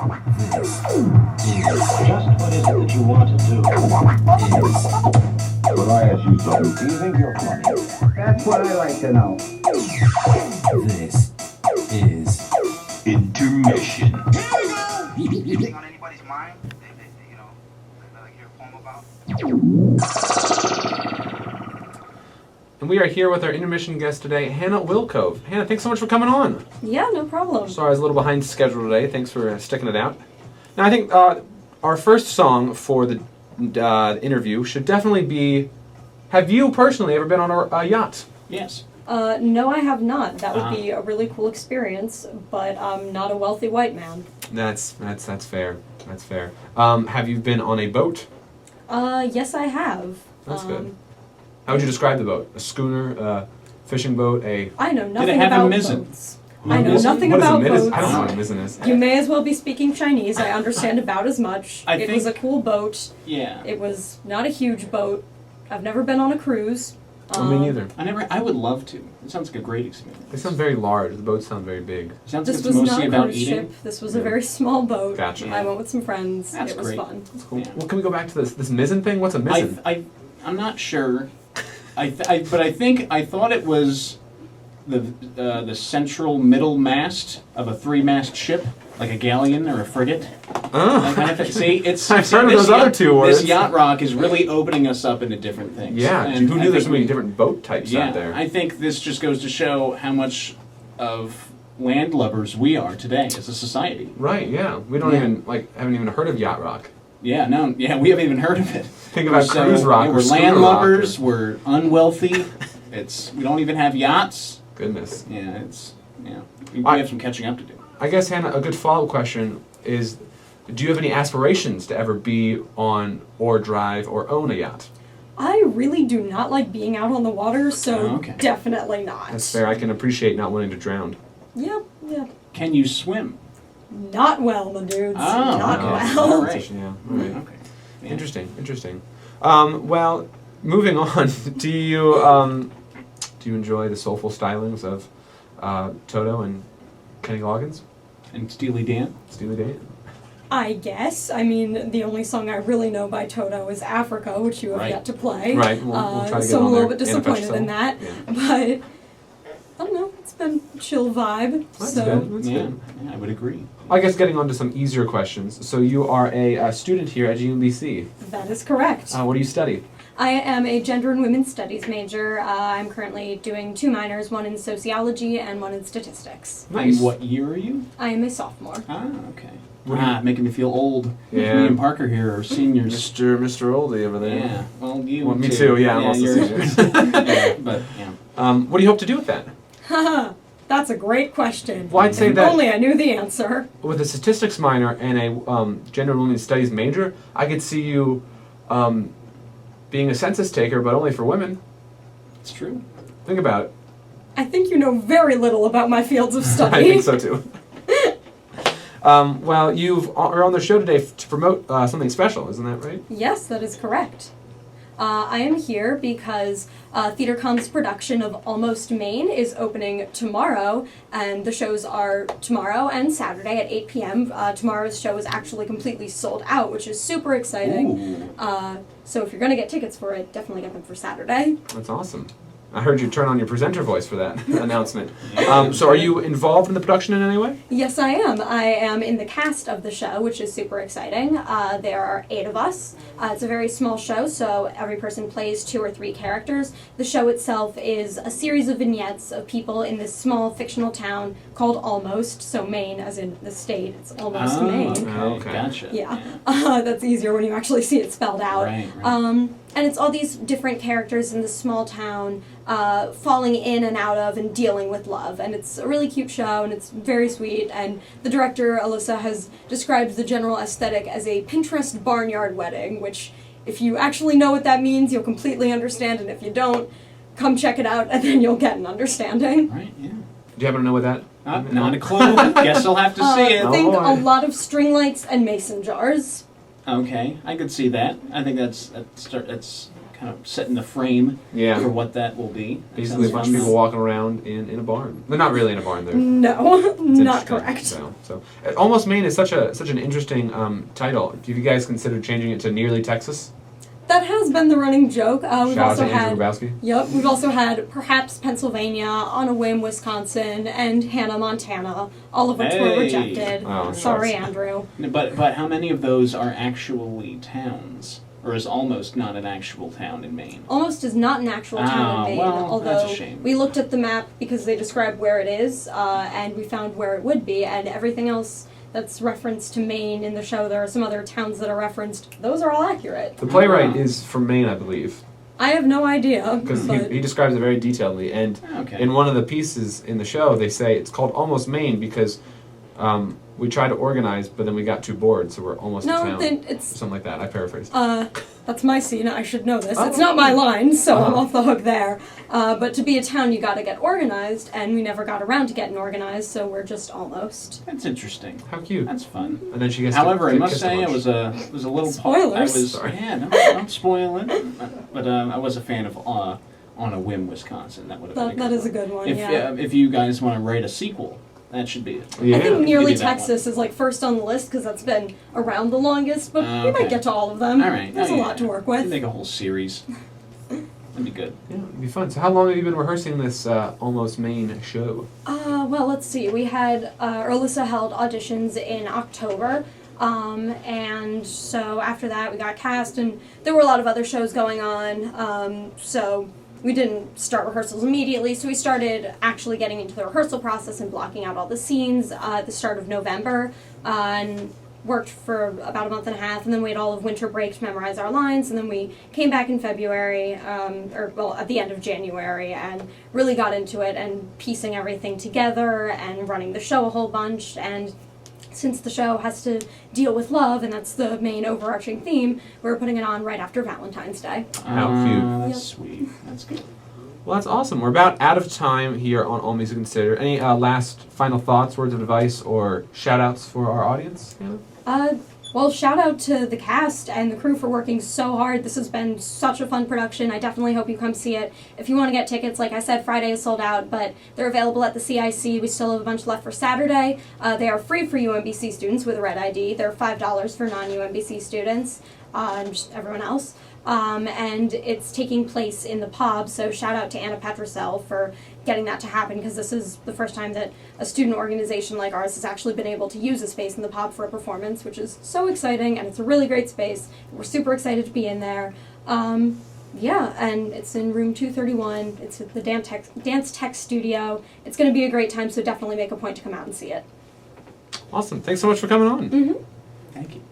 what is it that you want to do? What I ask you to do? Do you think you're funny? That's what I like to know. This is Intermission. Anything on anybody's mind? They like hear a poem about? And we are here with our intermission guest today, Hannah Wilcove. Hannah, thanks so much for coming on. Yeah, no problem. Sorry I was a little behind schedule today. Thanks for sticking it out. Now, I think our first song for the interview should definitely be, have you personally ever been on a yacht? Yes. No, I have not. That would be a really cool experience, but I'm not a wealthy white man. That's fair. That's fair. Have you been on a boat? Yes, I have. That's good. How would you describe the boat? A schooner, a fishing boat, I know nothing Did it have about a mizzen? boats. I know nothing What is a about mizzen? boats. I don't know what a mizzen is. You may as well be speaking Chinese. I understand about as much. I It think- was a cool boat. Yeah. It was not a huge boat. I've never been on a cruise. Me neither. I would love to. It sounds like a great experience. They sound very large. The boats sound very big. Sounds This like was it's not mostly a about cruise eating. ship. This was a very small boat. Gotcha. I went with some friends. That's it was great. fun. That's cool. Yeah. Well, can we go back to this mizzen thing? What's a mizzen? I'm not sure. But I thought it was the central middle mast of a three-mast ship, like a galleon or a frigate. Oh. I've heard of those other two words. This Yacht Rock is really opening us up into different things. Yeah, And who I knew there's so think many different boat types out there? I think this just goes to show how much of landlubbers we are today as a society. Right, yeah. We don't even, haven't even heard of Yacht Rock. Yeah, no, we haven't even heard of it. Think about cruise rock or We're schooner landlubbers, rock. we're unwealthy, we don't even have yachts. Goodness. Yeah, we have some catching up to do. I guess, Hannah, a good follow-up question is, do you have any aspirations to ever be on or drive or own a yacht? I really do not like being out on the water, so okay. definitely not. That's fair. I can appreciate not wanting to drown. Yeah. Can you swim? Not well, my dudes. Oh, Not okay. well. All right. Yeah, all right. Okay. Yeah. Interesting. Well, moving on, do you enjoy the soulful stylings of Toto and Kenny Loggins? And Steely Dan? Steely Dan? I guess. I mean, the only song I really know by Toto is Africa, which you have yet to play. Right, we'll try to get so I'm a on little there. bit disappointed in that. Yeah. But, I don't know, it's been a chill vibe. That's so. good. That's Yeah, good. I would agree. I guess getting on to some easier questions. So you are a student here at UMBC. That is correct. What do you study? I am a gender and women's studies major. I'm currently doing 2 minors, one in sociology and one in statistics. Nice. And what year are you? I am a sophomore. Ah, okay. Making me feel old. Yeah. Me and Parker here are seniors. Mr. Oldie over there. Yeah. Well, you. Well, me too. Yeah, I'm also you're- senior. yeah, but yeah. What do you hope to do with that? Haha, that's a great question. Well, I'd say if that only I knew the answer. with a statistics minor and a gender and women's studies major, I could see you being a census taker, but only for women. It's true. Think about it. I think you know very little about my fields of study. I think so too. Well, are on the show today to promote something special, isn't that right? Yes, that is correct. I am here because TheaterCom's production of Almost Maine is opening tomorrow, and the shows are tomorrow and Saturday at 8 p.m. Tomorrow's show is actually completely sold out, which is super exciting. So if you're going to get tickets for it, definitely get them for Saturday. That's awesome. I heard you turn on your presenter voice for that announcement. So are you involved in the production in any way? Yes, I am. I am in the cast of the show, which is super exciting. There are 8 of us. It's a very small show, so every person plays 2 or 3 characters. The show itself is a series of vignettes of people in this small fictional town called Almost, so Maine, as in the state, it's Almost Maine. Okay. Gotcha. Yeah, that's easier when you actually see it spelled out. Right. And it's all these different characters in this small town falling in and out of and dealing with love. And it's a really cute show, and it's very sweet. And the director, Alyssa, has described the general aesthetic as a Pinterest barnyard wedding, which, if you actually know what that means, you'll completely understand. And if you don't, come check it out, and then you'll get an understanding. Right, yeah. Do you happen to know what that? Not a clue. Guess I'll have to see it. I think Oh, a lot of string lights and mason jars. Okay, I could see that. I think that's kind of setting the frame Yeah. for what that will be. That Basically, a sounds bunch of fun. people walking around in a barn. They're not really in a barn. They're No, It's not interesting. correct. So, Almost Maine is such an interesting title. Have you guys considered changing it to Nearly Texas? That has been the running joke. We've Shout out also to had. Andrew Grabowski. Yep, we've also had perhaps Pennsylvania, on a whim Wisconsin, and Hannah, Montana, all of which were Hey. rejected. Oh, Sorry, shucks. Andrew. But how many of those are actually towns? Or is Almost not an actual town in Maine? Almost is not an actual town in Maine, well, although that's a shame. we looked at the map because they describe where it is, and we found where it would be, and everything else that's referenced to Maine in the show, there are some other towns that are referenced. Those are all accurate. The playwright Ah. is from Maine, I believe, I have no idea, because but he describes it very detailedly. And Okay. in one of the pieces in the show, they say it's called Almost Maine because we tried to organize, but then we got too bored, so we're almost a no, town. then it's Something like that. I paraphrased. that's my scene. I should know this. Oh. It's not my line, so I'm Uh-huh. off the hook there. But to be a town, you got to get organized, and we never got around to getting organized, so we're just almost. That's interesting. How cute. That's fun. And then she gets However, to I must kiss say a I bunch. was a little I Spoilers. was Sorry. yeah, no, don't spoil it. But I was a fan of On a Whim, Wisconsin. That would have been That is a good one. Yeah. If you guys want to write a sequel, that should be it. Yeah. I think Nearly do that one. Texas is like first on the list because that's been around the longest, but we Okay. might get to all of them. All right. There's Oh, a yeah. lot to work We can with. make a whole series. That'd be good. Yeah, it'd be fun. So how long have you been rehearsing this Almost Maine show? Well, let's see. We had Alyssa held auditions in October, and so after that we got cast, and there were a lot of other shows going on. So we didn't start rehearsals immediately. So we started actually getting into the rehearsal process and blocking out all the scenes at the start of November, and worked for about a month and a half, and then we had all of winter break to memorize our lines, and then we came back in February, at the end of January, and really got into it and piecing everything together and running the show a whole bunch. And since the show has to deal with love, and that's the main overarching theme, we're putting it on right after Valentine's Day. How cute. That's Yep. sweet. That's good. Well, that's awesome. We're about out of time here on All Music Considered. Any last final thoughts, words of advice, or shout-outs for our audience? Yeah. Well, shout out to the cast and the crew for working so hard. This has been such a fun production. I definitely hope you come see it. If you want to get tickets, like I said, Friday is sold out, but they're available at the CIC. We still have a bunch left for Saturday. They are free for UMBC students with a red ID. They're $5 for non-UMBC students, and just everyone else. And it's taking place in the pub, so shout out to Anna Petrosell for getting that to happen, because this is the first time that a student organization like ours has actually been able to use a space in the pub for a performance, which is so exciting, and it's a really great space. We're super excited to be in there. Yeah, and it's in room 231. It's at the Dance Tech Studio. It's going to be a great time, so definitely make a point to come out and see it. Awesome. Thanks so much for coming on. Mm-hmm. Thank you.